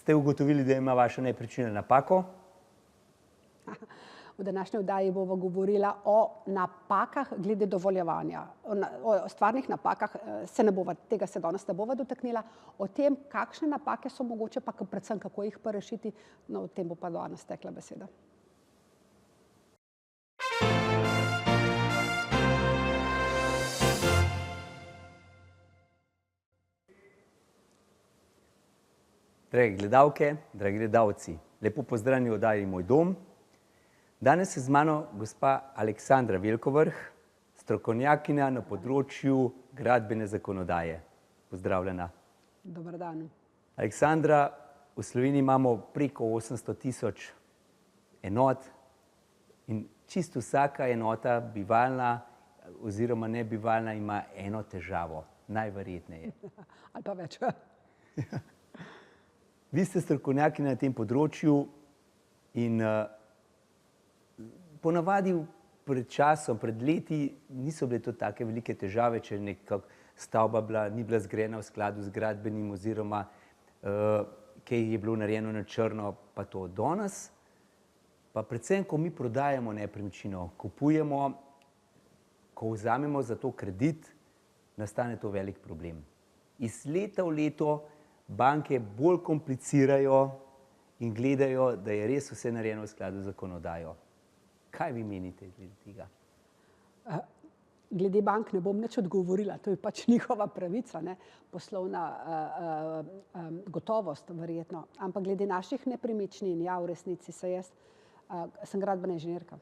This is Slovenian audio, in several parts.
ste ugotovili, da ima vaša nepremičnina napako? V današnji oddaji bomo govorila o napakah glede dovoljevanja. O stvarnih napakah tega se danes ne bova dotaknila. O tem, kakšne napake so mogoče, pa predvsem kako jih pa rešiti, no o tem bo pa danes tekla beseda. Drage gledalke, dragi gledalci, lepo pozdravljeni v oddaji Moj dom. Danes je z mano gospa Aleksandra Velkovrh, strokovnjakinja na področju gradbene zakonodaje. Pozdravljena. Dober dan. Aleksandra, v Sloveniji imamo preko 800.000 enot in čisto vsaka enota, bivalna oziroma nebivalna, ima eno težavo, najverjetneje. Ali pa več. Vi ste strokovnjakinja na tem področju in ponavadi pred časom, pred leti niso bile to take velike težave, če nekako stavba ni bila zgrajena v skladu z gradbenim oziroma kaj je bilo narejeno na črno, pa to danes. Pa predvsem, ko mi prodajamo nepremičnino, kupujemo, ko vzamemo za to kredit, nastane to velik problem. Iz leta v leto banke bolj komplicirajo in gledajo, da je res vse narejeno v skladu z zakonodajo. Kaj vi menite glede tega? Glede bank ne bom nič odgovorila, to je pač njihova pravica, poslovna gotovost verjetno. Ampak glede naših nepremičnin, ja, v resnici sem gradbena inženirka.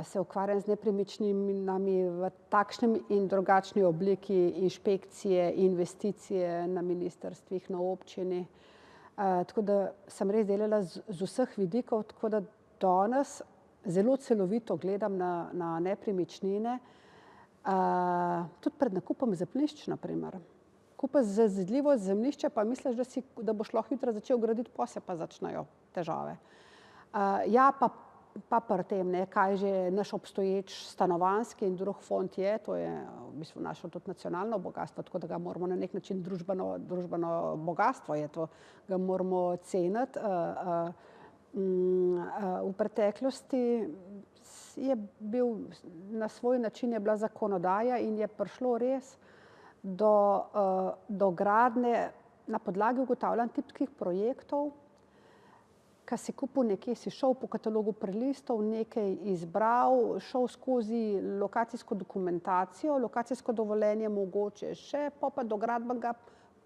Se ukvarjam z nepremičninami v takšni in drugačni obliki, inšpekcije, investicije na ministrstvih, na občini. Tako da sem res delala z vseh vidikov, tako da danes zelo celovito gledam na nepremičnine, tudi pred nakupom zemljišč, na primer. Kupaš zazidljivo zemljišče, pa misliš, da boš lahko jutri začel graditi, pol se pa začnejo težave. Ja, pa pri tem, kaj že naš obstoječ stanovanjski in drug fond je, to je v bistvu naše tudi nacionalno bogastvo, tako da ga moramo na nek način družbeno bogastvo je to, ga moramo ceniti. V preteklosti je bil na svoj način je bila zakonodaja in je prišlo res do gradnje na podlagi ugotavljanj tipskih projektov, ko si kupil nekje, si šel po katalogu prelistov, nekaj izbral, šel skozi lokacijsko dokumentacijo, lokacijsko dovoljenje mogoče še, pa do gradbenega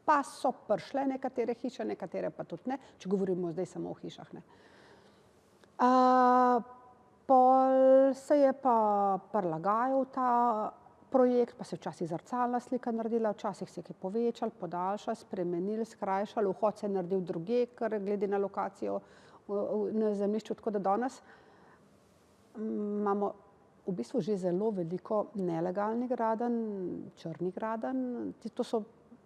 pa so prišle nekatere hiše, nekatere pa tudi ne, če govorimo zdaj samo o hišah, Pol se je pa prilagajal ta projekt, pa se včasih zrcalna slika naredila, včasih se je kaj povečalo, podaljšalo, spremenilo, skrajšalo, vhod se je naredil drugje, ker glede na lokacijo na zemljišču, tako da danes imamo v bistvu že zelo veliko nelegalnih gradenj, črnih gradenj, to so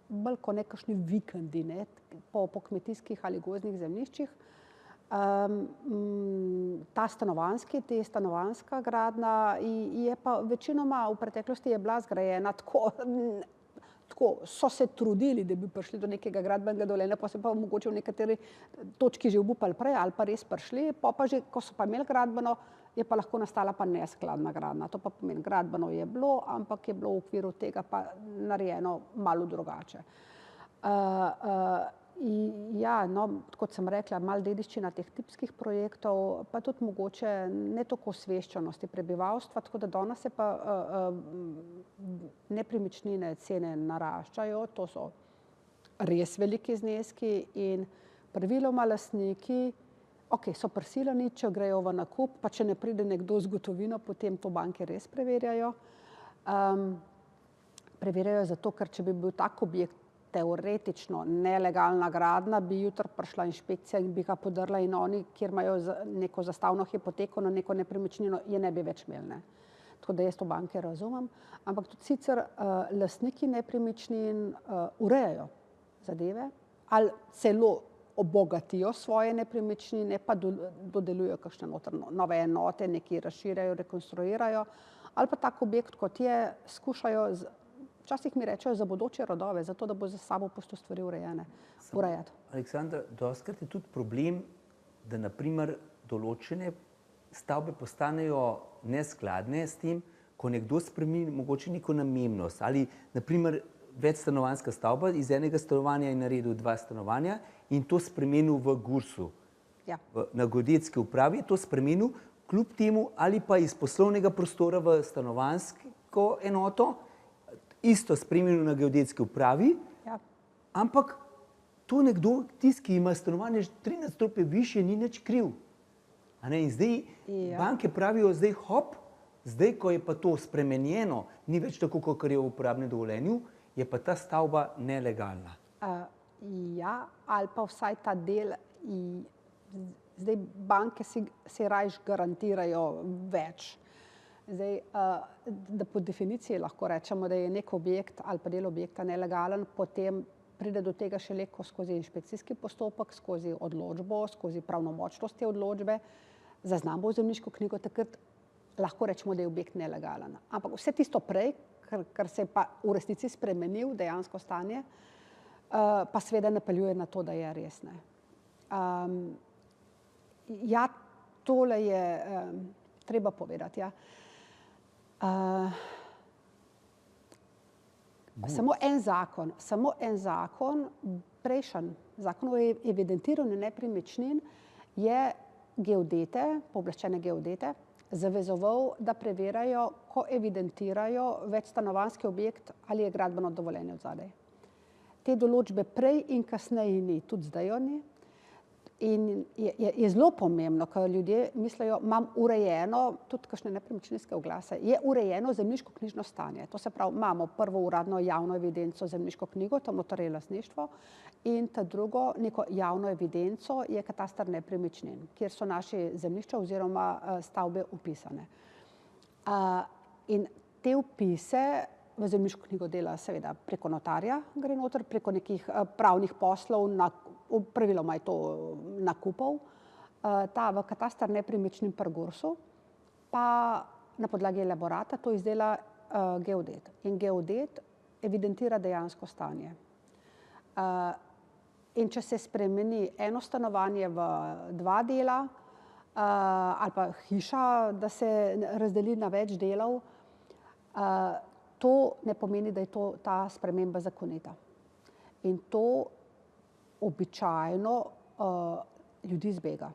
bolj kot nekakšni vikendi, po kmetijskih ali gozdnih zemljiščih. Ta stanovanjska gradnja je pa večinoma v preteklosti je bila zgrajena tako, so se trudili, da bi prišli do nekega gradbenega dovoljenja, pa se pa mogoče v nekateri točki že obupali prej ali pa res prišli, pa že, ko so pa imeli gradbeno, je pa lahko nastala pa neskladna gradnja. To pa pomeni, gradbeno je bilo, ampak je bilo v okviru tega pa narejeno malo drugače. Ja, kot sem rekla, malo dediščina teh tipskih projektov, pa tudi mogoče ne toliko osveščenosti prebivalstva, tako da danes se pa nepremičnine, cene naraščajo, to so res veliki zneski in praviloma lastniki, so prisiljeni, če grejo v nakup, pa če ne pride nekdo z gotovino, potem to banke res preverjajo. Preverjajo zato, ker če bi bil tak objekt teoretično nelegalna gradnja, bi jutri prišla inšpekcija in bi ga podrla in oni, kjer imajo neko zastavno hipoteko na neko nepremičnino, je ne bi več imeli. Tako da jaz to banke razumem, ampak tudi sicer lastniki nepremičnin urejajo zadeve ali celo obogatijo svoje nepremičnine, pa dodeljujejo kakšne nove enote, nekaj razširjajo, rekonstruirajo, ali pa tak objekt, kot je, skušajo Včasih mi rečejo za bodoče rodove, zato da bo za sabo pustil stvari urejati. Aleksandra, dostikrat je tudi problem, da naprimer določene stavbe postanejo neskladne s tem, ko nekdo spremeni mogoče neko namembnost ali naprimer večstanovanjska stavba, iz enega stanovanja je naredil 2 stanovanja in to spremenil v GURS-u. Ja. Na geodetski upravi je to spremenil, kljub temu ali pa iz poslovnega prostora v stanovanjsko enoto, isto spremenil na geodetski upravi, Ja. ampak to nekdo, tisti, ki ima stanovanje 3 nadstropje višje, ni nič kriv. A ne? In zdaj Ja. banke pravijo, zdaj hop, zdaj, ko je pa to spremenjeno, ni več tako, kot je v uporabnem dovoljenju, je pa ta stavba nelegalna. Ja, ali pa vsaj ta del, zdaj banke si rajš garantirajo več. Zdaj, da po definiciji lahko rečemo, da je nek objekt ali pa del objekta nelegalen, potem pride do tega šele skozi inšpekcijski postopek, skozi odločbo, skozi pravnomočnost te odločbe, zaznamo v zemljiško knjigo, takrat lahko rečemo, da je objekt nelegalen. Ampak vse tisto prej, kar se je pa v resnici spremenil dejansko stanje, pa seveda napeljuje na to, da je res. Ja, tole je treba povedati. Ja. Samo en zakon, prejšnji zakon o evidentiranju nepremičnin, je geodete, pooblaščene geodete, zavezoval, da preverjajo, ko evidentirajo večstanovanjski objekt, ali je gradbeno dovoljenje odzadaj. Te določbe prej in kasneje ni, tudi zdaj jo ni. In je zelo pomembno, ker ljudje mislijo, imam urejeno, tudi kakšne nepremičninske oglase, je urejeno zemljiškoknjižno stanje. To se pravi, imamo prvo uradno javno evidenco zemljiško knjigo, tam noter je lastništvo, in ta drugo, neko javno evidenco je katastar nepremičnin, kjer so naše zemljišča oziroma stavbe vpisane. In te vpise v zemljiško knjigo dela seveda preko notarja, gre noter, preko nekih pravnih poslov, praviloma je to nakupov, ta v katastar nepremičnin pri GURS-u, pa na podlagi elaborata to izdela geodet. In geodet evidentira dejansko stanje. In če se spremeni eno stanovanje v 2 dela, ali pa hiša, da se razdeli na več delov, to ne pomeni, da je ta sprememba zakonita. In to običajno ljudi zbega.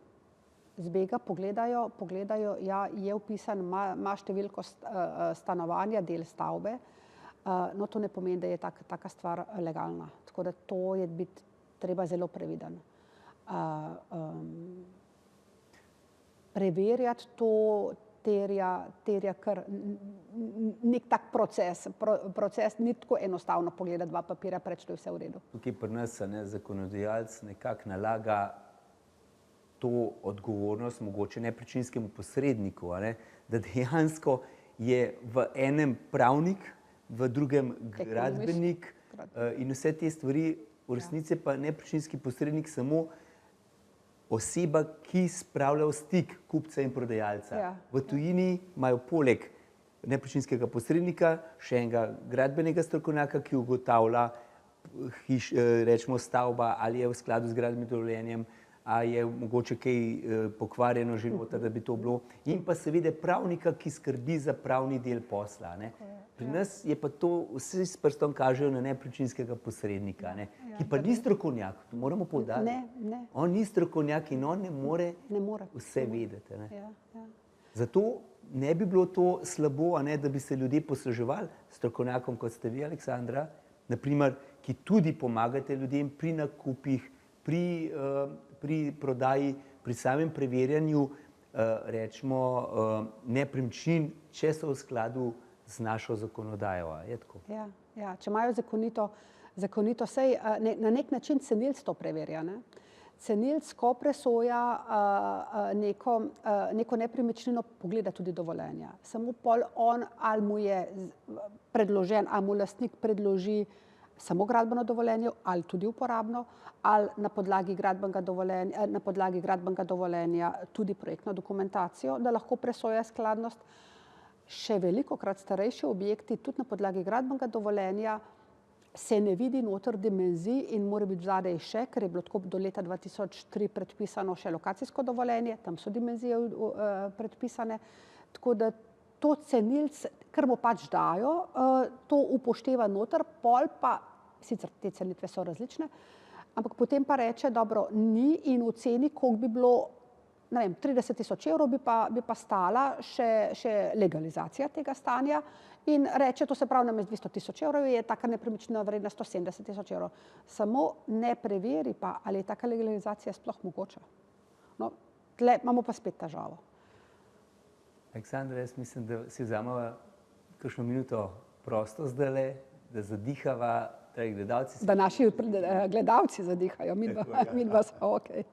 Zbega, pogledajo, ja, je vpisan, ima številko stanovanja, del stavbe, no to ne pomeni, da je taka stvar legalna. Tako da to je biti treba zelo previden. Preverjati to terja kar nek tak proces. Proces ni tako enostavno pogledati 2 papirja, preč to je vse v redu. Tukaj pri nas zakonodajalec nekako nalaga to odgovornost mogoče nepremičninskemu posredniku, da dejansko je v enem pravnik, v drugem gradbenik in vse te stvari, v resnici pa nepremičninski posrednik samo oseba, ki spravlja v stik kupca in prodajalca. Ja. V tujini imajo poleg nepremičninskega posrednika še enega gradbenega strokovnjaka, ki ugotavlja rečemo stavba, ali je v skladu z gradbenim dovoljenjem, ali je mogoče kaj pokvarjeno že noter, da bi to bilo, in pa seveda pravnika, ki skrbi za pravni del posla. Pri nas je pa to, vsi s prstom kažejo na nepremičninskega posrednika, ki pa ni strokovnjak, to moramo poudariti. Ne. On ni strokovnjak in on ne more vse vedeti. Zato ne bi bilo to slabo, da bi se ljudje posluževali strokovnjakom, kot ste vi, Aleksandra, naprimer, ki tudi pomagate ljudem pri nakupih, pri prodaji, pri samem preverjanju rečemo nepremičnin, če so v skladu z našo zakonodajo. Je tako? Ja, če imajo zakonito, sej na nek način cenilec to preverja. Cenilec, ko presoja neko nepremičnino, pogleda tudi dovoljenja. Samo pol on, ali mu je predložen, ali mu lastnik predloži samo gradbeno dovoljenje, ali tudi uporabno, ali na podlagi gradbenega dovoljenja tudi projektno dokumentacijo, da lahko presoja skladnost. še velikokrat starejši objekti, tudi na podlagi gradbenega dovoljenja, se ne vidi noter dimenzij in mora biti zadaj še, ker je bilo tako do leta 2003 predpisano še lokacijsko dovoljenje, tam so dimenzije predpisane, tako da to cenilc, ker mu pač dajo, to upošteva noter, pol pa, sicer te cenitve so različne, ampak potem pa reče, dobro, ni in oceni, koliko bi bilo, ne vem, 30 tisoč evrov bi pa stala še legalizacija tega stanja in reče, to se pravi, namesto 200 tisoč evrov je taka nepremičnina vredna 170 tisoč evrov. Samo ne preveri pa, ali je taka legalizacija sploh mogoča. No, tle imamo pa spet težavo. Aleksandra, jaz mislim, da si vzameva kakšno minuto prosto zdajle, da zadihava, gledalci. Da naši gledalci zadihajo, midva so, okej.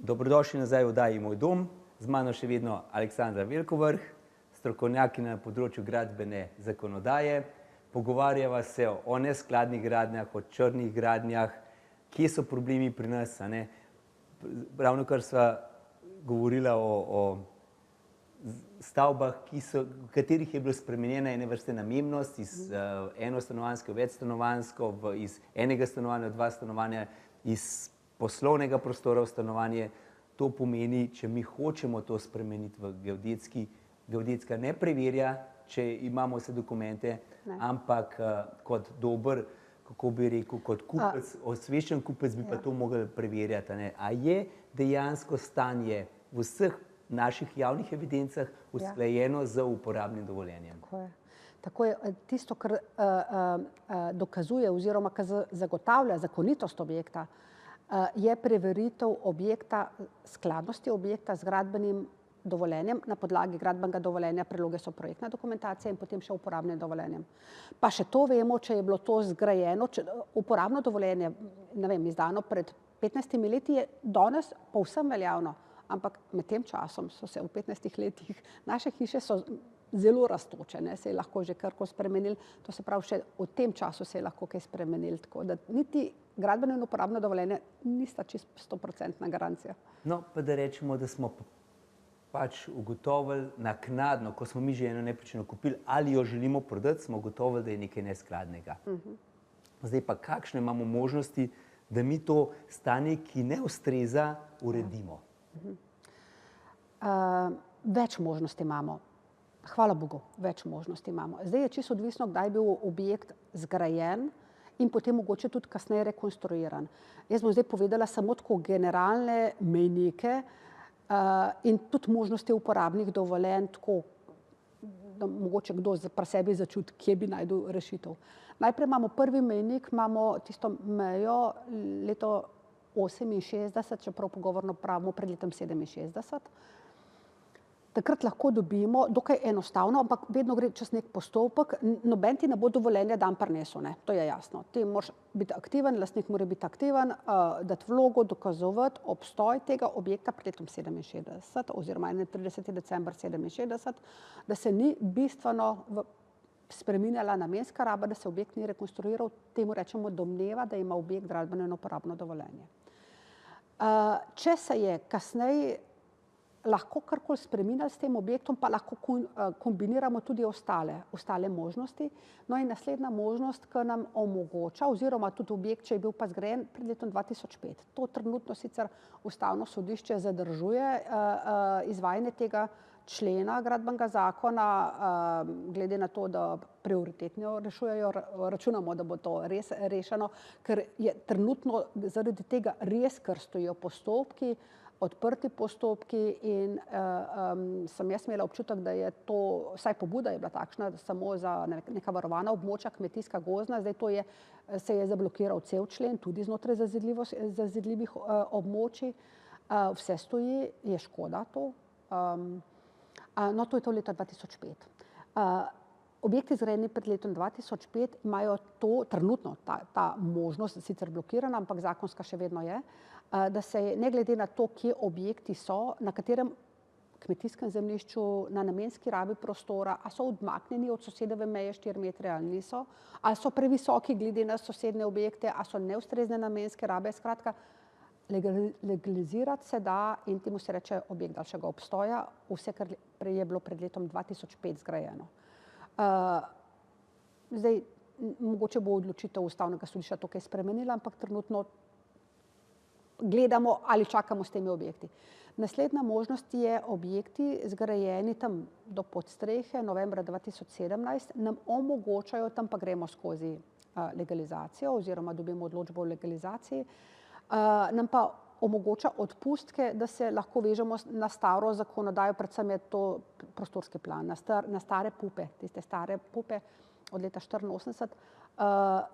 Dobrodošli nazaj v oddaji Moj dom, z mano še vedno Aleksandra Velkovrh, strokovnjakinja na področju gradbene zakonodaje. Pogovarjava se o neskladnih gradnjah, o črnih gradnjah, kje so problemi pri nas, a ne. Ravnokar sva govorila o stavbah, v katerih je bila spremenjena ene vrste namembnost iz enostanovanjske v večstanovanjsko, iz enega stanovanja v dva stanovanja, iz poslovnega prostora v stanovanje. To pomeni, če mi hočemo to spremeniti v geodetska ne preverja, če imamo vse dokumente, ampak kot dober, kako bi rekel, kot kupec, osveščen kupec bi pa to mogli preverjati, ne. A je dejansko stanje v vseh naših javnih evidencah usklajeno z uporabnim dovoljenjem? Tako je. Tisto, kar dokazuje oziroma kar zagotavlja zakonitost objekta, je preveritev objekta, skladnosti objekta z gradbenim dovoljenjem, na podlagi gradbenega dovoljenja priloge so projektna dokumentacija in potem še uporabnim dovoljenjem. Pa še to vemo, če je bilo to zgrajeno, uporabno dovoljenje, ne vem, izdano pred 15 leti, je danes povsem veljavno, ampak med tem časom so se v 15 letih, naše hiše so zelo rastoče, ne, se je lahko že karkoli spremenili, to se pravi, še v tem času se je lahko kaj spremenili, tako da niti gradbeno in uporabno dovoljenje nista čisto 100% garancija. No, pa da rečemo, da smo pač ugotovili naknadno, ko smo mi že eno nepremičnino kupili, ali jo želimo prodati, smo ugotovili, da je nekaj neskladnega. Zdaj pa kakšne imamo možnosti, da mi to stanje, ki ne ustreza, uredimo? Več možnosti imamo. Hvala Bogu, več možnosti imamo. Zdaj je čisto odvisno, kdaj je bil objekt zgrajen in potem mogoče tudi kasneje rekonstruiran. Jaz bom zdaj povedala samo tako generalne mejnike in tudi možnosti uporabnih dovoljenj, tako da mogoče kdo pri sebi začuti, kje bi našel rešitev. Najprej imamo prvi mejnik, imamo tisto mejo leto 68, čeprav pogovorno pravimo pred letom 67. Takrat lahko dobimo, dokaj enostavno, ampak vedno gre čez nek postopek, noben ti ne bo dovoljenja dan prinesel, ne, to je jasno. Ti moraš biti aktiven, lastnik mora biti aktiven, dati vlogo, dokazovati obstoj tega objekta pred letom 67 oziroma 31. december 67, da se ni bistveno spreminjala namenska raba, da se objekt ni rekonstruiral, temu rečemo domneva, da ima objekt gradbeno in uporabno dovoljenje. Če se je kasneje lahko karkoli spreminjali s tem objektom, pa lahko kombiniramo tudi ostale možnosti. No in naslednja možnost, ki nam omogoča, oziroma tudi objekt, če je bil pa zgrajen pred letom 2005. To trenutno sicer Ustavno sodišče zadržuje izvajanje tega člena gradbenega zakona, glede na to, da prioritetno rešujejo, računamo, da bo to res rešeno, ker je trenutno zaradi tega res, ker stojijo postopki, odprti postopki in sem jaz imela občutek, da je to, vsaj pobuda je bila takšna, samo za neka varovana območja, kmetijska, gozdna, zdaj se je zablokiral cel člen, tudi znotraj zazidljivih območij. Vse stoji, je škoda to. No, to je to leta 2005. Objekti zgrajeni pred letom 2005 imajo to, trenutno ta možnost, sicer blokirana, ampak zakonska še vedno je, da se ne glede na to, kje objekti so, na katerem kmetijskem zemljišču, na namenski rabi prostora, a so odmaknjeni od sosedove meje 4 metre ali niso, ali so previsoki glede na sosednje objekte, a so neustrezne namenske rabe. Skratka, legalizirati se da in temu se reče objekt daljšega obstoja, vse, kar prej je bilo pred letom 2005 zgrajeno. Zdaj, mogoče bo odločitev Ustavnega sodišča to kaj spremenila, ampak trenutno gledamo ali čakamo s temi objekti. Naslednja možnost je objekti zgrajeni tam do podstrehe novembra 2017 nam omogočajo, tam pa gremo skozi legalizacijo oziroma dobimo odločbo o legalizaciji, nam pa omogoča odpustke, da se lahko vežemo na staro zakonodajo, predvsem je to prostorski plan, na stare pupe, tiste stare pupe od leta 1984,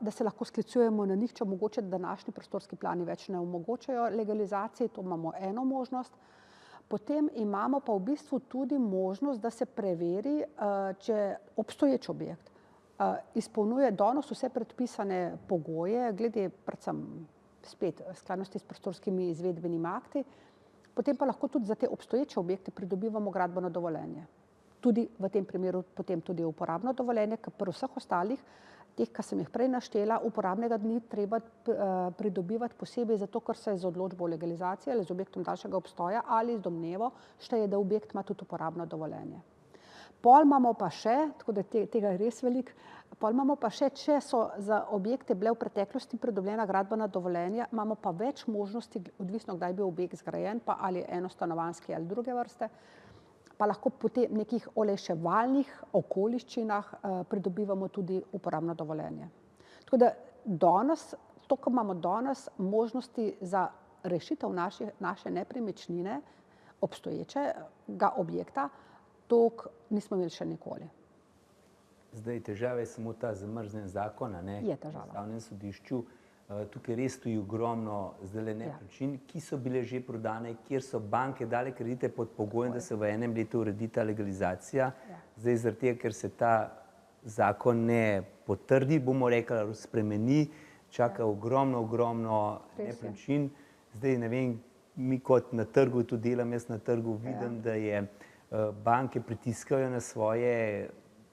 da se lahko sklicujemo na njih, če mogoče današnji prostorski plani več ne omogočajo legalizacije, to imamo eno možnost. Potem imamo pa v bistvu tudi možnost, da se preveri, če obstoječ objekt izpolnjuje danes vse predpisane pogoje, glede predvsem spet skladnosti s prostorskimi izvedbenimi akti, potem pa lahko tudi za te obstoječe objekte pridobivamo gradbeno dovoljenje. Tudi v tem primeru potem tudi uporabno dovoljenje, ker pri vseh ostalih, teh, ki sem jih prej naštela, uporabnega ni treba pridobivati posebej zato, ker se z odločbo o legalizaciji ali z objektom daljšega obstoja ali z domnevo šteje, da objekt ima tudi uporabno dovoljenje. Pol imamo pa še, tako da tega je res veliko, pol imamo pa še, če so za objekte bile v preteklosti pridobljena gradbena dovoljenja, imamo pa več možnosti, odvisno kdaj je bil objekt zgrajen, pa ali enostanovanjski ali druge vrste, pa lahko po nekih olajševalnih okoliščinah pridobivamo tudi uporabno dovoljenje. Tako da danes, to, kar imamo danes, možnosti za rešitev naše nepremičnine, obstoječega objekta, to nismo imeli še nikoli. Zdaj, težava je samo ta zamrznjen zakon, ne? Je težava. Na Ustavnem sodišču. Tukaj res stoji ogromno zdajle nepremičnin, ki so bile že prodane, kjer so banke dale kredite pod pogojem, da se v enem letu uredi ta legalizacija. Zdaj, zaradi tega, ker se ta zakon ne potrdi, bomo rekli, spremeni, čaka ogromno nepremičnin. Zdaj, ne vem, mi kot na trgu, tudi delam jaz na trgu, vidim, da je banke pritiskajo na svoje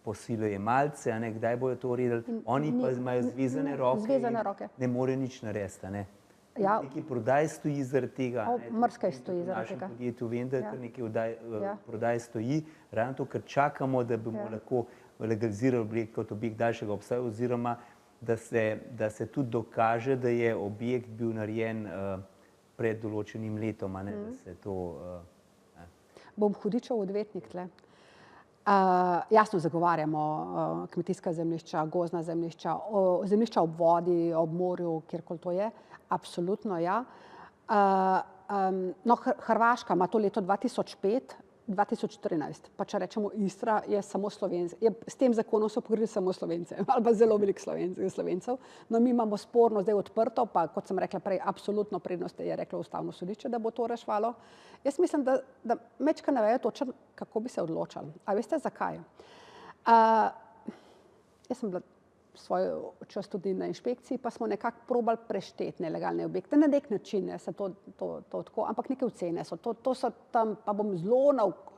posojilojemalce, kdaj bojo to uredili, oni pa imajo zvezane roke in ne morejo nič narediti. Nekaj prodaj stoji zaradi tega. Marsikaj stoji zaradi V tega. našem podjetju vem, da kar nekaj prodaj stoji, ravno to, ker čakamo, da bomo lahko legalizirali objekt kot objekt daljšega obstoja oziroma da se tudi dokaže, da je objekt bil narejen pred določenim letom, da se to... Bom hudičev odvetnik tle. Jasno zagovarjamo kmetijska zemljišča, gozdna zemljišča, zemljišča ob vodi, ob morju, kjerkoli to je, absolutno ja. No, Hrvaška ima to leto 2005, 2013, pa če rečemo Istra, je samo s tem zakonom so pokrili samo Slovence, ali pa zelo veliko Slovencev. No, mi imamo sporno zdaj odprto, pa kot sem rekla prej, absolutno prednost je reklo Ustavno sodišče, da bo to reševalo. Jaz mislim, da majčkeno ne vejo točno, kako bi se odločali. A veste zakaj? Jaz sem bila svojo čas tudi na inšpekciji, pa smo nekako probali prešteti nelegalne objekte. Na nek način se to tako, ampak neke ocene so. To so tam, pa bom zelo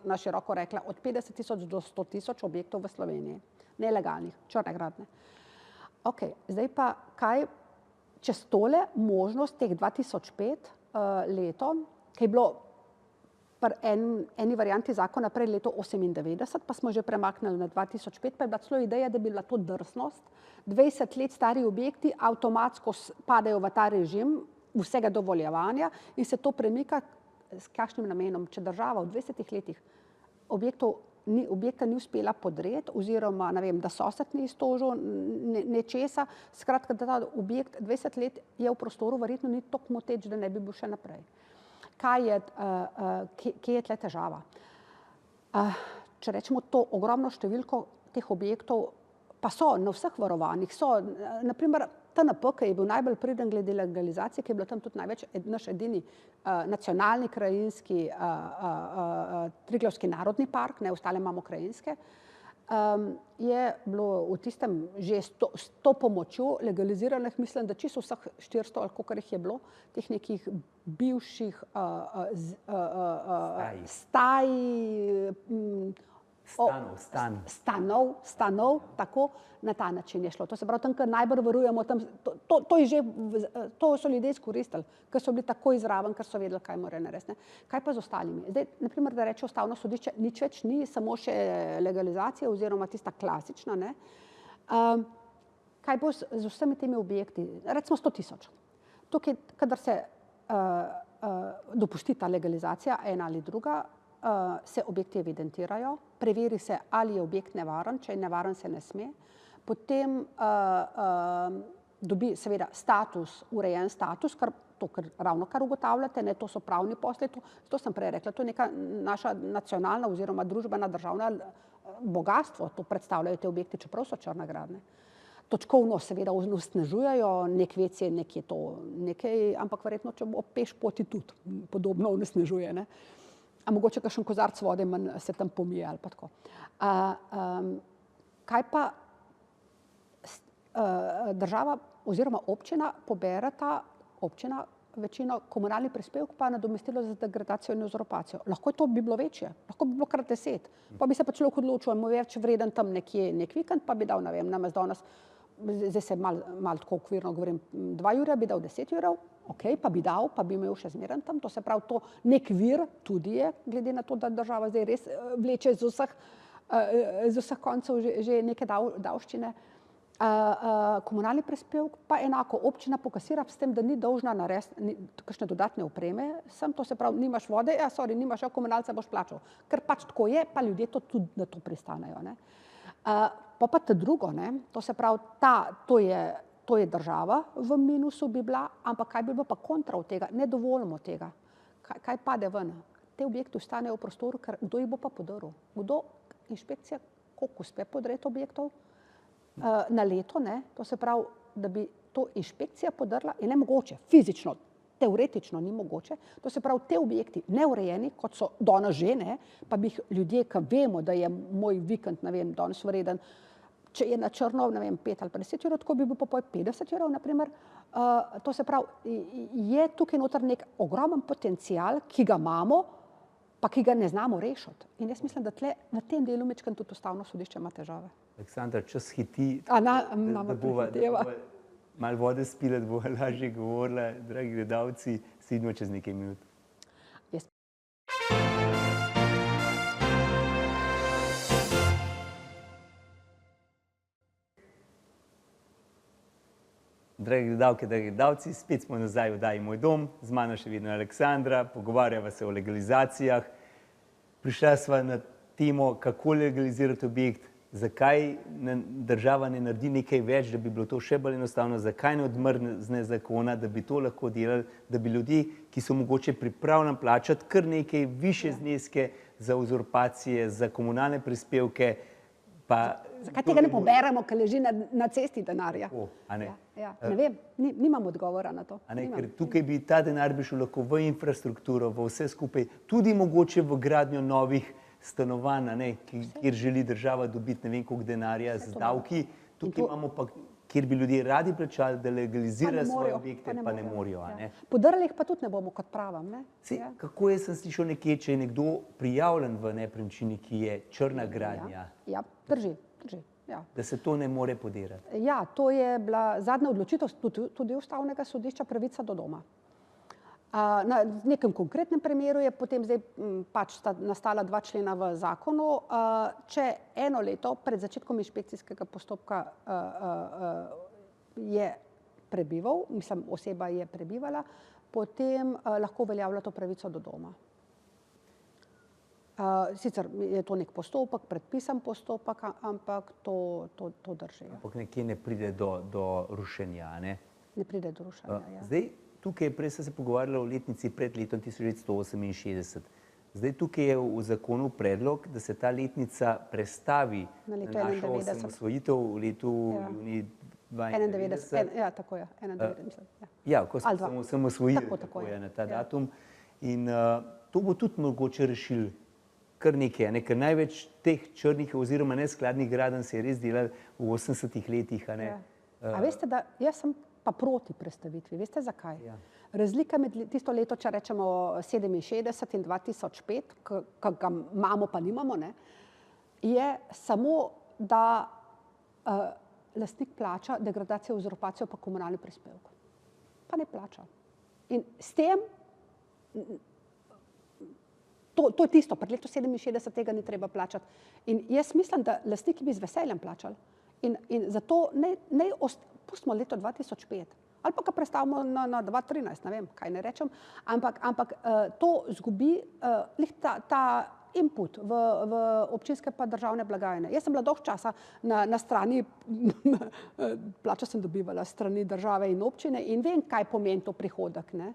na široko rekla, od 50.000 do 100.000 objektov v Sloveniji. Nelegalnih, črne gradnje. Ok, zdaj pa kaj, čez tole možnost teh 2005 leto, ki je bilo pri eni varianti zakona prej leto 1998, pa smo že premaknili na 2005, pa je bila celo ideja, da bi bila to drsnost. 20 let stari objekti avtomatsko padajo v ta režim vsega dovoljevanja in se to premika s kakšnim namenom. Če država v 20 letih objekta ni uspela podreti oziroma, ne vem, da sosed ni iztožil nečesa, skratka, da ta objekt 20 let je v prostoru, verjetno ni toliko moteč, da ne bi bil še naprej. Kje je tle težava? Če rečemo to ogromno številko teh objektov, pa so na vseh varovanjih, so, naprimer, TNP, ki je bil najbolj priden glede legalizacije, ki je bilo tam tudi največ, naš edini nacionalni krajinski Triglavski narodni park, ne, ostale imamo krajinske, je bilo v tistem že s to pomočjo legaliziranih, mislim, da čisto vseh 400 ali koliko jih je bilo, teh nekih bivših staj, stanov, tako, na ta način je šlo. To se pravi, tam, kjer najbolj varujemo, tam, to je že, to so ljudje izkoristili, ker so bili takoj zraven, ker so vedeli, kaj morajo narediti. Kaj pa z ostalimi? Zdaj, na primer, da reče Ustavno sodišče, nič več ni, samo še legalizacija oziroma tista klasična, ne. Kaj bo z vsemi temi objekti? Recimo 100 tisoč. Tukaj, kadar se dopusti ta legalizacija, ena ali druga, se objekti evidentirajo, preveri se, ali je objekt nevaren, če je nevaren, se ne sme. Potem dobi seveda status, urejen status, kar ravno kar ugotavljate, ne, to so pravni posli, to sem prej rekla, to je neka naša nacionalna oziroma družbena državna bogastvo, to predstavljajo te objekti, čeprav so črne gradnje. Točkovno seveda onesnažujejo, nek WC, nekje to, nekaj, ampak verjetno, če bo peš poti tudi podobno onesnažuje, ne. A mogoče kakšen kozarec vode manj se tam pomije ali pa tako. Kaj pa država oziroma občina pobereta, občina večino komunalni prispevek pa nadomestilo za degradacijo in uzurpacijo. Lahko to bi bilo večje, lahko bi bilo kar 10, pa bi se pa človek odločil, mu več vreden tam nekje nek vikend, pa bi dal, ne vem, namesto danes, zdaj se malo tako okvirno govorim, 2 jurja bi dal 10 jurjev, ok, pa bi dal, pa bi imel še zmeren tam, to se pravi, to nek vir tudi je, glede na to, da država zdaj res vleče z vseh koncev že neke davščine. Komunalni prispevek pa enako, občina pokasira s tem, da ni dolžna narediti kakšne dodatne opreme, sem to se pravi, nimaš vode, nimaš, komunalca boš plačal, ker pač tako je, pa ljudje to tudi na to pristanejo, ne. Pa ta drugo, ne, to se pravi, to je država v minusu bi bila, ampak kaj bi bilo pa kontra od tega, ne dovolimo tega. Kaj pade ven? Te objekti ostanejo v prostoru, ker kdo jih bo pa podrl? Kdo, inšpekcija, koliko uspe podreti objektov na leto, ne, to se pravi, da bi to inšpekcija podrla, je nemogoče, fizično, teoretično ni mogoče, to se pravi, te objekti neurejeni, kot so danes že, ne, pa bi jih ljudje, ki vemo, da je moj vikend, ne vem, danes vreden, če je na črno, ne vem, 5 ali pa 10 evrov, tako bi bil pa 50 evrov, na primer. To se pravi, je tukaj noter nek ogromen potencial, ki ga imamo, pa ki ga ne znamo rešiti. In jaz mislim, da tle v tem delu majčkeno tudi Ustavno sodišče ima težave. Aleksandra, čas hiti, da bova malo vode spila, da bova lažje govorila, dragi gledalci, se vidimo čez nekaj minut. Dragi gledalke, dragi gledalci, spet smo nazaj v oddaji Moj dom, z mano še vedno Aleksandra, pogovarjava se o legalizacijah. Prišla sva na temo, kako legalizirati objekt, zakaj država ne naredi nekaj več, da bi bilo to še bolj enostavno, zakaj ne odmrzne zakona, da bi to lahko delali, da bi ljudje, ki so mogoče pripravljeni plačati kar nekaj višje zneske za uzurpacije, za komunalne prispevke, pa zakaj tega ne poberemo, ker leži na cesti denarja? Ne vem, nimam odgovora na to. Ker tukaj bi ta denar bi šel lahko v infrastrukturo, v vse skupaj, tudi mogoče v gradnjo novih stanovanj, kjer želi država dobiti ne vem koliko denarja z davki, tukaj imamo pa, kjer bi ljudje radi plačali, da legalizirajo svoje objekte, pa ne morejo. Podrli jih pa tudi ne bomo, kot pravim. Kako jaz sem slišal nekje, če je nekdo prijavljen v nepremičnini, ki je črna gradnja? Ja, drži. Da se to ne more podirati. Ja, to je bila zadnja odločitev tudi Ustavnega sodišča, pravica do doma. Na nekem konkretnem primeru je potem zdaj pač nastala 2 člena v zakonu, če 1 leto pred začetkom inšpekcijskega postopka je prebival, mislim, oseba je prebivala, potem lahko uveljavlja to pravico do doma. Sicer je to nek postopek, predpisan postopek, ampak to drži. Ampak nekje ne pride do rušenja, ne? Ne pride do rušenja, ja. Zdaj, tukaj prej sem se pogovarjala o letnici pred letom 1968. Zdaj, tukaj je v zakonu predlog, da se ta letnica prestavi na našo osamosvojitev v letu 1991. Ja, tako je, 91, mislim. Ja, ko smo osamosvojili, tako je na ta datum. In to bo tudi mogoče rešilo kar nekaj, ne, ker največ teh črnih oziroma neskladnih gradenj se je res delalo v 80 letih, a ne. A veste, da jaz sem pa proti prestavitvi. Veste zakaj? Ja. Razlika med tisto leto, če rečemo 67 in 2005, ki ga imamo pa nimamo, ne, je samo, da lastnik plača degradacijo, uzurpacijo pa komunalni prispevek. Pa ne plača. In s tem, to je tisto, pred leto 67 tega ni treba plačati. In jaz mislim, da lastniki bi z veseljem plačali. In zato pustimo leto 2005. Ali pa ga prestavimo na 2013, ne vem, kaj ne rečem. Ampak to zgubi ta input v občinske pa državne blagajne. Jaz sem bila dolgo časa na strani, plačo sem dobivala strani države in občine in vem, kaj pomeni to prihodek, ne.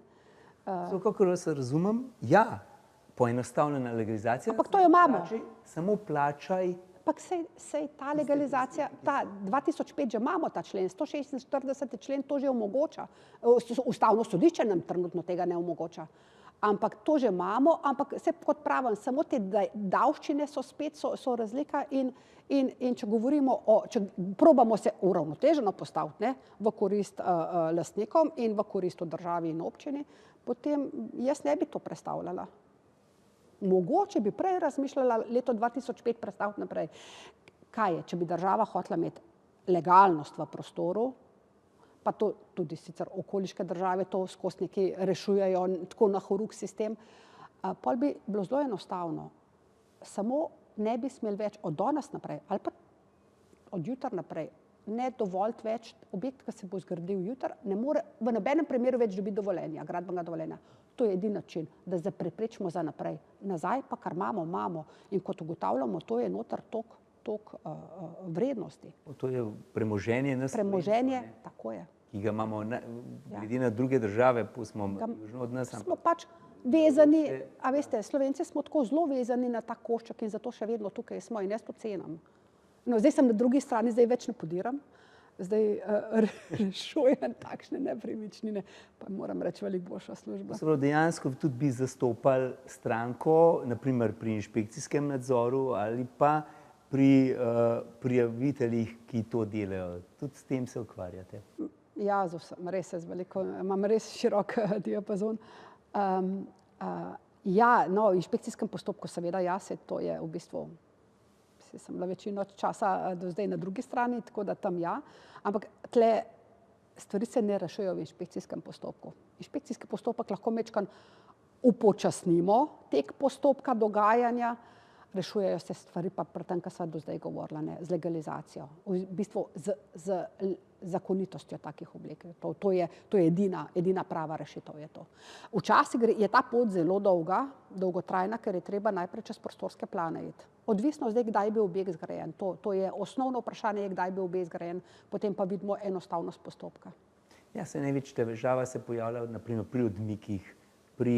Kakor vas razumem, ja, poenostavljena legalizacija. Ampak to jo imamo. Samo plačaj. Ampak sej ta legalizacija, ta 2005 že imamo ta člen, 146. člen to že omogoča. Ustavno sodišče nam trenutno tega ne omogoča. Ampak to že imamo, ampak se kot pravim, samo te davščine so spet so razlika in če govorimo če probamo se uravnoteženo postaviti, ne, v korist lastnikom in v korist državi in občini, potem jaz ne bi to prestavljala. Mogoče bi prej razmišljala leto 2005 prestaviti naprej. Kaj je, če bi država hotela imeti legalnost v prostoru, pa to tudi sicer okoliške države to skozi nekaj rešujejo, tako na horuk sistem, pol bi bilo zelo enostavno. Samo ne bi smeli več od danes naprej ali pa od jutra naprej ne dovoliti več objekt, ki se bo zgradil jutri, ne more v nobenem primeru več dobiti dovoljenja, gradbenega dovoljenja. To je edini način, da preprečimo za naprej. Nazaj pa, kar imamo. In kot ugotavljamo, to je noter toliko vrednosti. To je premoženje nas. Premoženje, tako je. Ki ga imamo, glede na druge države, smo južno od nas. Smo pač vezani, a veste, Slovenci smo tako zelo vezani na ta košček in zato še vedno tukaj smo in jaz to cenim. No, zdaj sem na drugi strani, zdaj več ne podiram. Zdaj rešujem takšne nepremičnine, pa moram reči, veliko boljša služba. Dejansko tudi bi zastopali stranko, naprimer pri inšpekcijskem nadzoru ali pa pri prijaviteljih, ki to delajo. Tudi s tem se ukvarjate. Ja, res imam res širok diapazon. Ja, no, v inšpekcijskem postopku seveda ja, to je v bistvu, sem bila večino časa do zdaj na drugi strani, tako da tam ja, ampak tle stvari se ne rešujejo v inšpekcijskem postopku. Inšpekcijski postopek lahko majčkeno upočasnimo tek postopka dogajanja, rešujejo se stvari pa pri tem, kar sva do zdaj govorila, ne, z legalizacijo, v bistvu z zakonitostjo takih objektov. To je edina prava rešitev je to. Včasih je ta pot zelo dolgotrajna, ker je treba najprej čez prostorske plane iti. Odvisno zdaj, kdaj je bil objekt zgrajen. To je osnovno vprašanje, kdaj je bil objekt zgrajen, potem pa vidimo enostavnost postopka. Ja, največja težava se pojavlja naprimer pri odmikih, pri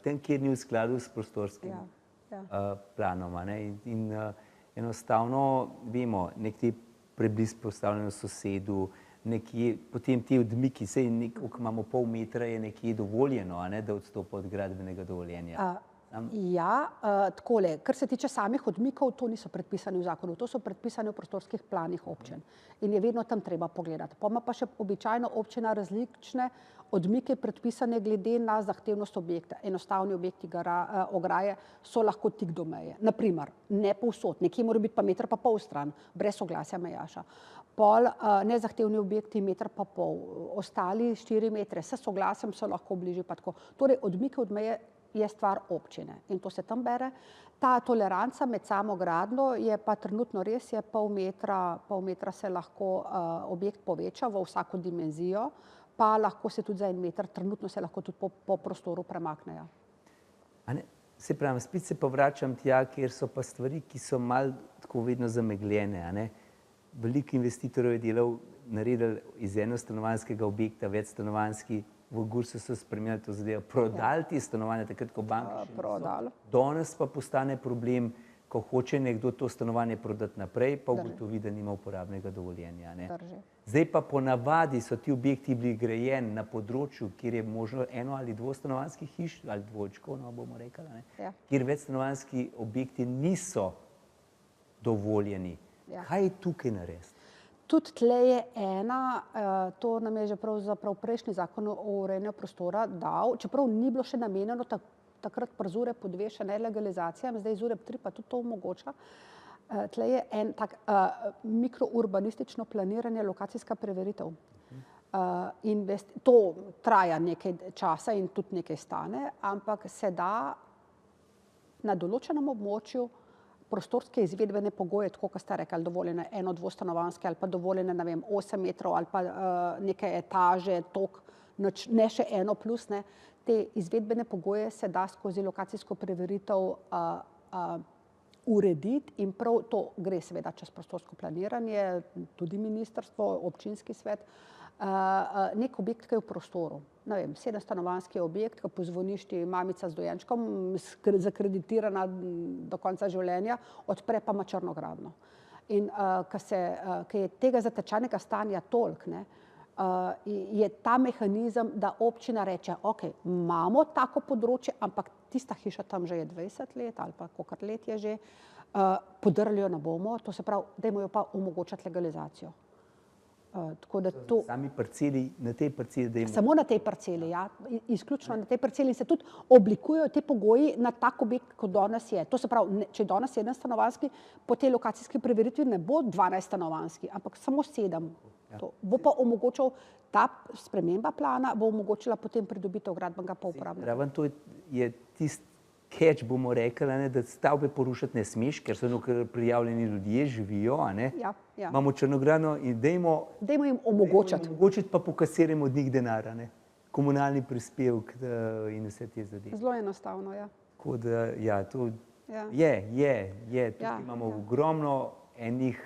tem, kjer ni v skladu s prostorskim planoma. In enostavno vemo, nekje preblizu postavljeno sosedu, nekje, potem ti odmiki, sej imamo pol metra, je nekje dovoljeno, da odstopa od gradbenega dovoljenja. Ja, takole, kar se tiče samih odmikov, to niso predpisani v zakonu, to so predpisani v prostorskih planih občin. In je vedno tam treba pogledati. Pa ima pa še običajno občina različne odmike predpisane glede na zahtevnost objekta. Enostavni objekti ograje so lahko tik do meje. Naprimer, ne povsod, nekje mora biti pa meter pa pol stran, brez soglasja mejaša. Pol nezahtevni objekti meter pa pol, ostali 4 metre, s soglasjem so lahko bližje pa tako. Torej, odmike od meje je stvar občine in to se tam bere. Ta toleranca med samo gradnjo je pa trenutno res, je pol metra se lahko objekt poveča v vsako dimenzijo, pa lahko se tudi za 1 meter, trenutno se lahko tudi po prostoru premaknejo. Se pravi, spet se pa vračam tja, kjer so pa stvari, ki so malo tako vedno zamegljene. Veliko investitorjev je naredil iz enostanovanjskega objekta večstanovanjski, v Gursu so spremenili to zadevo, prodali te stanovanja, takrat ko banke še niso. Danes pa postane problem, ko hoče nekdo to stanovanje prodati naprej, pa Drži. ugotovi, da nima uporabnega dovoljenja. Ne. Drži. Zdaj pa ponavadi so ti objekti bili grajeni na področju, kjer je možno eno ali dvostanovanjskih hiš, ali dvojčkov, no, bomo rekli, ne, Ja. kjer večstanovanjski objekti niso dovoljeni. Ja. Kaj je tukaj narediti? Tudi tle je ena, to nam je že pravzaprav prejšnji zakon o urejanju prostora dal, čeprav ni bilo še namenjeno takrat pri ZUREP 2 še ne legalizacijam, zdaj ZUREP 3 pa tudi to omogoča. Tle je en tak mikrourbanistično planiranje, lokacijska preveritev. To traja nekaj časa in tudi nekaj stane, ampak se da na določenem območju prostorske izvedbene pogoje, tako kot ste rekli, dovoljene eno dvostanovanjske ali pa dovoljene, ne vem, 8 metrov ali pa neke etaže, tok, ne še eno plus, ne, te izvedbene pogoje se da skozi lokacijsko preveritev urediti in prav to gre seveda čez prostorsko planiranje, tudi ministrstvo, občinski svet, nek objekt, ki je v prostoru. Ne vem, 7-stanovanjski objekt, ki pozvoniš ti mamica z dojenčkom, zakreditirana do konca življenja, odpre pa ima črnogradno. In ko je tega zatečenega stanja toliko, ne, je ta mehanizem, da občina reče, ok, imamo tako področje, ampak tista hiša tam že je 20 let ali pa kolikor let je že, podrli jo ne bomo, to se pravi, dajmo jo pa omogočati legalizacijo. Tako da to... Sami parceli, na tej parceli, da imamo... Samo na tej parceli, ja, izključno na tej parceli in se tudi oblikujejo te pogoji na tak objekt, kot danes je. To se pravi, če danes 7-stanovanjski, po tej lokacijski preveritvi ne bo 12-stanovanjski, ampak samo 7. To bo pa omogočal, ta sprememba plana bo omogočila potem pridobitev gradbenega pa uporabnega. Raven to je tisti catch, bomo rekli, ne, da stavbe porušiti ne smeš, ker so prijavljeni ljudje, živijo, a ne. Ja, ja. Imamo črnogradno in dajmo jim omogočiti. Omogočiti pa pokasiramo od njih denar, ne. Komunalni prispevek in vse te zadeve. Zelo enostavno, ja. Tako da, ja, to Ja. je. Tukaj Ja, imamo ja. ogromno enih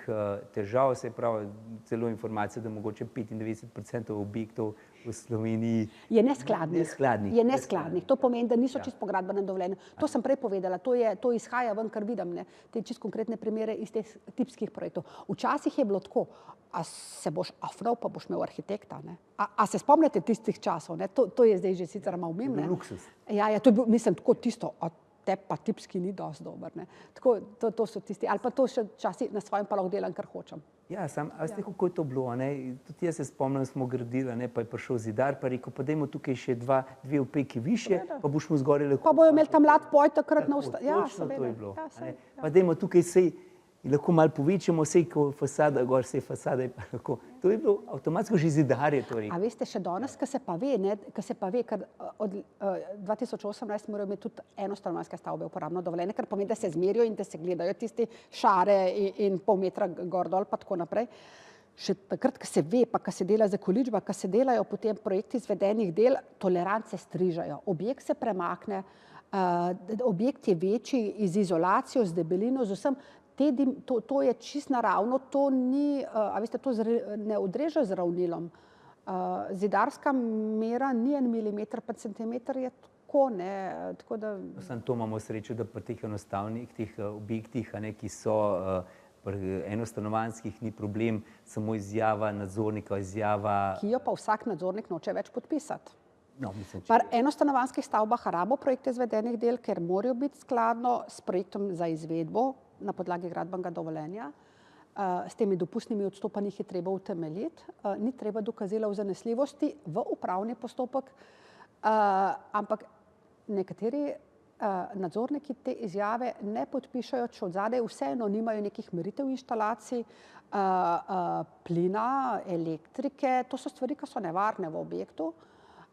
težav, se pravi, celo informacije, da mogoče 95% objektov v Sloveniji Je neskladnih. Neskladnih. Je neskladnih. To pomeni, da niso čisto po gradbenem dovoljenju. To sem prej povedala, to izhaja ven, kar vidim, ne, te čisto konkretne primere iz teh tipskih projektov. Včasih je bilo tako, a se boš afnal, pa boš imel arhitekta, ne. A se spomnite tistih časov, ne, to je zdaj že sicer malo mimo, ne. Luksus. Ja, to je bil, mislim, tako tisto, te pa tipski ni dosti dober, ne. Tako, to so tisti, ali pa to še časi na svojem pa lahko delam, kar hočem. Ja, a veste, kako je to bilo, ne? Tudi jaz se spomnim, smo gradili, ne? Pa je prišel zidar, pa rekel, pa dajmo tukaj še dve opeki više, pa boš mu zgoraj lahko... Pa bojo imeli tam mlad poj takrat na Ja, točno to je bilo. Pa dajmo tukaj sej, lahko malo povečamo, sej, ko fasada gor, sej fasada je pa lahko... To je bilo avtomatsko, že zidar je to rekel. A veste, še danes, ko se pa ve, ker od 2018 morajo imeti tudi enostanovanjske stavbe uporabno dovoljenje, kar pomeni, da se zmerijo in da se gledajo tisti šare in pol metra gor dol pa tako naprej. Še takrat, ko se ve, pa ko se dela zakoličba, ko se delajo potem projekti izvedenih del, tolerance strižajo. Objekt se premakne, objekt je večji, z izolacijo, z debelino, z vsem. To je čisto naravno, to ni, a veste, to ne odreže z ravnilom. Zidarska mera ni 1 milimeter pa centimeter, je tako, ne, tako da... Samo to imamo srečo, da pri teh enostavnih teh objektih, a ne, ki so pri enostanovanjskih, ni problem, samo izjava nadzornika, izjava... Ki jo pa vsak nadzornik noče več podpisati. No, mislim, Pri enostanovanjskih stavbah rabimo projekte izvedenih del, ker morajo biti skladno s projektom za izvedbo na podlagi gradbenega dovoljenja. S temi dopustnimi odstopanji je treba utemeljiti, ni treba dokazila o zanesljivosti v upravni postopek, ampak nekateri nadzorniki te izjave ne podpišajo, če od zadaj vseeno nimajo nekih meritev inštalacij, plina, elektrike, to so stvari, ki so nevarne v objektu.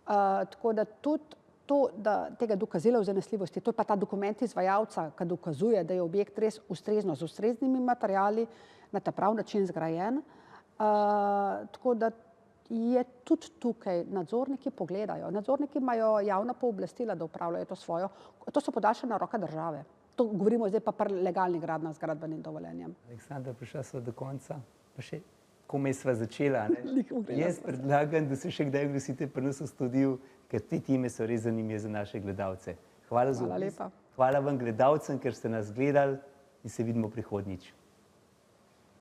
Tako da tudi to, da tega dokazila o zanesljivosti, to je pa ta dokument izvajalca, ki dokazuje, da je objekt res ustrezno z ustreznimi materiali na ta prav način zgrajen. Tako da je tudi tukaj, nadzorniki pogledajo. Nadzorniki imajo javna pooblastila, da upravljajo to svojo, to so podaljšana roka države. To govorimo zdaj pa pri legalnih gradnjah z gradbenim dovoljenjem. Aleksandra, prišla sva do konca, pa še komaj sva začela, ne? Jaz predlagam, da se še kdaj oglasite pri nas v studiu, ker te teme so res zanimive za naše gledalce. Hvala za obisk. Hvala vam gledalcem, ker ste nas gledali. in se vidimo prihodnjič.